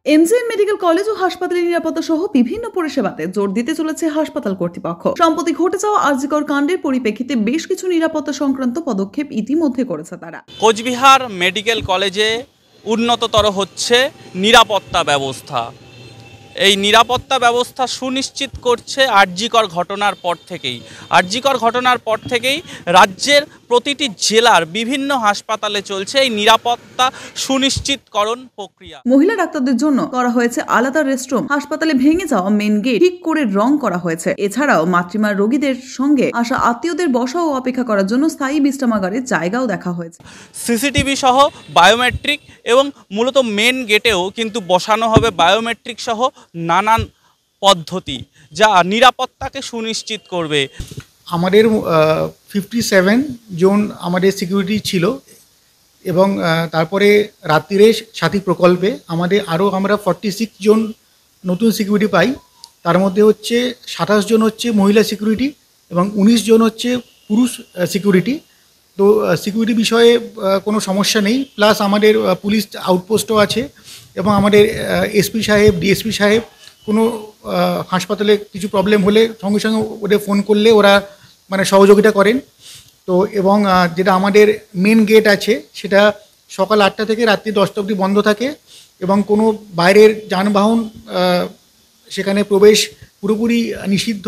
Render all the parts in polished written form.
MJN medical college ও হাসপাতালের নিরাপত্তা সহ বিভিন্ন পরিষেবাতে জোর দিতে চলেছে হাসপাতাল কর্তৃপক্ষ। সম্প্রতি ঘটে যাওয়া আরজিকর কাণ্ডের পরিপ্রেক্ষিতে বেশ কিছু নিরাপত্তা সংক্রান্ত পদক্ষেপ ইতিমধ্যে করেছে তারা। কোচবিহার মেডিকেল কলেজে উন্নততর হচ্ছে নিরাপত্তা ব্যবস্থা। এই নিরাপত্তা ব্যবস্থা সুনিশ্চিত করছে আরজিকর ঘটনার পর থেকেই। আরজিকর ঘটনার পর থেকেই রাজ্যের প্রতিটি জেলার বিভিন্ন হাসপাতালে চলছে এই নিরাপত্তা সুনিশ্চিতকরণ প্রক্রিয়া। মহিলা ডাক্তারদের জন্য করা হয়েছে আলাদা রেস্টরুম, হাসপাতালে ভেঙে যাওয়া মেন গেট ঠিক করে রং করা হয়েছে। এছাড়াও মাতৃমার রোগীদের সঙ্গে আসা আত্মীয়দের বসা ও অপেক্ষা করার জন্য স্থায়ী বিশ্রামাগারের জায়গাও দেখা হয়েছে। সিসিটিভি সহ বায়োমেট্রিক এবং মূলত মেন গেটেও কিন্তু বসানো হবে বায়োমেট্রিক সহ নানান পদ্ধতি, যা নিরাপত্তাকে সুনিশ্চিত করবে। আমাদের 57 জন আমাদের সিকিউরিটি ছিল এবং তারপরে রাত্রিরে সাথী প্রকল্পে আমরা 46 জন নতুন সিকিউরিটি পাই। তার মধ্যে হচ্ছে 27 জন হচ্ছে মহিলা সিকিউরিটি এবং 19 জন হচ্ছে পুরুষ সিকিউরিটি। তো সিকিউরিটি বিষয়ে কোনো সমস্যা নেই। প্লাস আমাদের পুলিশ আউটপোস্টও আছে এবং আমাদের এসপি সাহেব, ডিএসপি সাহেব কোনো হাসপাতালে কিছু প্রবলেম হলে সঙ্গে সঙ্গে ওদের ফোন করলে ওরা মানে সহযোগিতা করেন। তো এবং যেটা আমাদের মেন গেট আছে সেটা সকাল 8টা থেকে রাত্রি 10টা অবধি বন্ধ থাকে এবং কোনো বাইরের যানবাহন সেখানে প্রবেশ পুরোপুরি নিষিদ্ধ।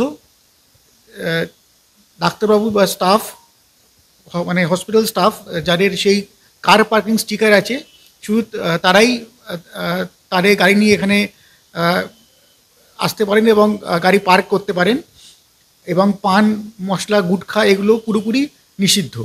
ডাক্তারবাবু বা স্টাফ মানে হসপিটাল স্টাফ যাদের সেই কার পার্কিং স্টিকার আছে শুধু তারাই তাদের গাড়ি নিয়ে এখানে আসতে পারেন এবং গাড়ি পার্ক করতে পারেন এবং পান মশলা গুটখা এগুলো পুরোপুরি নিষিদ্ধ।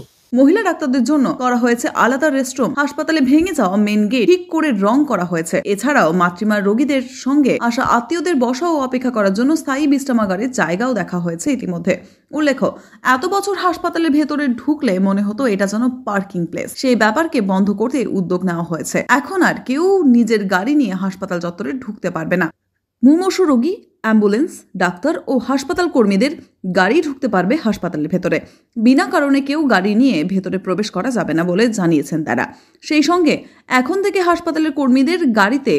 মহিলা ডাক্তারদের জন্য করা হয়েছে আলাদা রেস্টরুম, হাসপাতালে ভেঙে যাওয়া মেন গেট ঠিক করে রং করা হয়েছে। এছাড়াও মাতৃমার রোগীদের সঙ্গে আসা আত্মীয়দের বসা ও অপেক্ষা করার জন্য স্থায়ী বিশ্রামাগারের জায়গাও দেখা হয়েছে ইতিমধ্যে। উল্লেখ্য, এত বছর হাসপাতালের ভেতরে ঢুকলে মনে হতো এটা যেন পার্কিং প্লেস। সেই ব্যাপারকে বন্ধ করতে উদ্যোগ নেওয়া হয়েছে। এখন আর কেউ নিজের গাড়ি নিয়ে হাসপাতাল চত্বরে ঢুকতে পারবে না। মুমূর্ষু রোগী, অ্যাম্বুলেন্স, ডাক্তার ও হাসপাতাল কর্মীদের গাড়ি ঢুকতে পারবে হাসপাতালের ভেতরে। বিনা কারণে কেউ গাড়ি নিয়ে ভেতরে প্রবেশ করা যাবে না বলে জানিয়েছেন তারা। সেই সঙ্গে এখন থেকে হাসপাতালের কর্মীদের গাড়িতে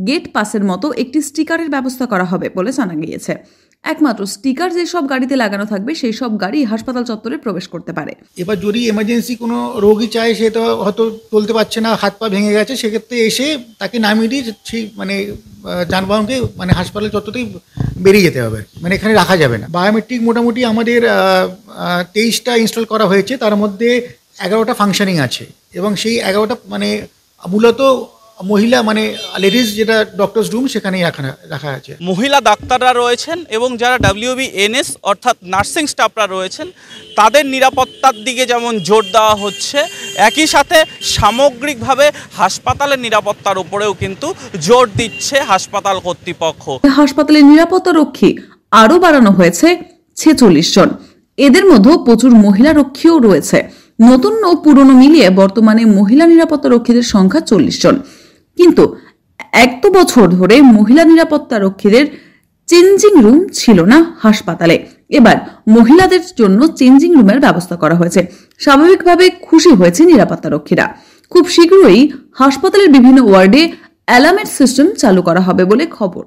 গেট পাসের মতো একটি স্টিকারের ব্যবস্থা করা হবে বলে জানা গিয়েছে। একমাত্র স্টিকার যেসব গাড়িতে লাগানো থাকবে সেই সব গাড়ি হাসপাতাল চত্বরে প্রবেশ করতে পারে। এবার যদি এমার্জেন্সি কোনো রোগী চায়, সে তো হয়তো চলতে পারছে না, হাত পা ভেঙে গেছে, সেক্ষেত্রে এসে তাকে নামিয়ে দিয়ে সেই মানে যানবাহনকে মানে হাসপাতাল চত্বরেই বেরিয়ে যেতে হবে, মানে এখানে রাখা যাবে না। বায়োমেট্রিক মোটামুটি আমাদের 23টা ইনস্টল করা হয়েছে, তার মধ্যে 11টা ফাংশনিং আছে এবং সেই 11টা মানে মূলত মহিলা মানে লেডিস যেটা ডক্টরস রুম সেখানেই রাখা আছে। মহিলা ডাক্তাররা রয়েছেন এবং যারা WBNS অর্থাৎ নার্সিং স্টাফরা রয়েছেন তাদের নিরাপত্তার দিকে যেমন জোর দেওয়া হচ্ছে, একই সাথে সামগ্রিকভাবে হাসপাতালের নিরাপত্তার উপরেও কিন্তু জোর দিচ্ছে হাসপাতাল কর্তৃপক্ষ। হাসপাতালের নিরাপত্তা রক্ষী আরও বাড়ানো হয়েছে 46 জন। এদের মধ্যে প্রচুর মহিলা রক্ষীও রয়েছে। নতুন ও পুরনো মিলিয়ে বর্তমানে মহিলা নিরাপত্তা রক্ষীদের সংখ্যা 40 জন। কিন্তু 1 বছর ধরে মহিলা নিরাপত্তা রক্ষীদের চেঞ্জিং রুম ছিল না হাসপাতালে। এবার মহিলাদের জন্য চেঞ্জিং রুমের ব্যবস্থা করা হয়েছে। স্বাভাবিকভাবে খুশি হয়েছে নিরাপত্তা রক্ষীরা। খুব শীঘ্রই হাসপাতালের বিভিন্ন ওয়ার্ডে অ্যালার্মের সিস্টেম চালু করা হবে বলে খবর।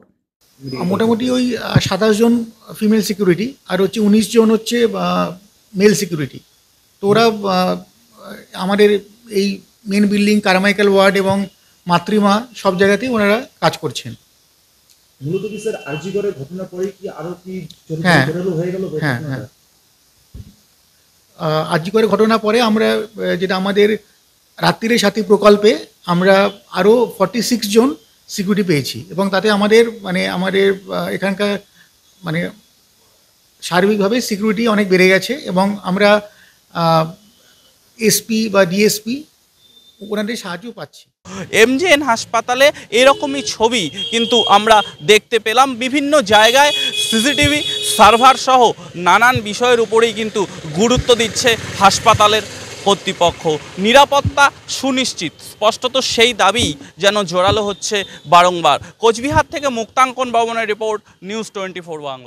মোটামুটি ওই 27 জন ফিমেল সিকিউরিটি আর হচ্ছে 19 জন হচ্ছে মেল সিকিউরিটি। তো ওরা আমাদের এই মেন বিল্ডিং, কারমাইকেল ওয়ার্ড এবং মাতৃমা সব জায়গাতেই ওনারা কাজ করছেন। মূলত কি স্যার আরজিকরের ঘটনা পরে কি আরো কি হয়ে গেল? হ্যাঁ, আরজিকরের ঘটনা পরে আমরা যেটা আমাদের রাত্রিরে সাথী প্রকল্পে আমরা আরও 46 জন সিকিউরিটি পেয়েছি এবং তাতে আমাদের এখানকার মানে সার্বিকভাবে সিকিউরিটি অনেক বেড়ে গেছে এবং আমরা এসপি বা ডিএসপি ওনাদের সাহায্য পাচ্ছি। এমজেএন হাসপাতালে এরকমই ছবি কিন্তু আমরা দেখতে পেলাম। বিভিন্ন জায়গায় সিসিটিভি সার্ভার সহ নানান বিষয়ের উপরেই কিন্তু গুরুত্ব দিচ্ছে হাসপাতালের কর্তৃপক্ষ। নিরাপত্তা সুনিশ্চিত, স্পষ্টত সেই দাবি যেন জোরালো হচ্ছে বারংবার। কোচবিহার থেকে মুক্তাঙ্কন ভবনের রিপোর্ট, নিউজ 24 বাংলা।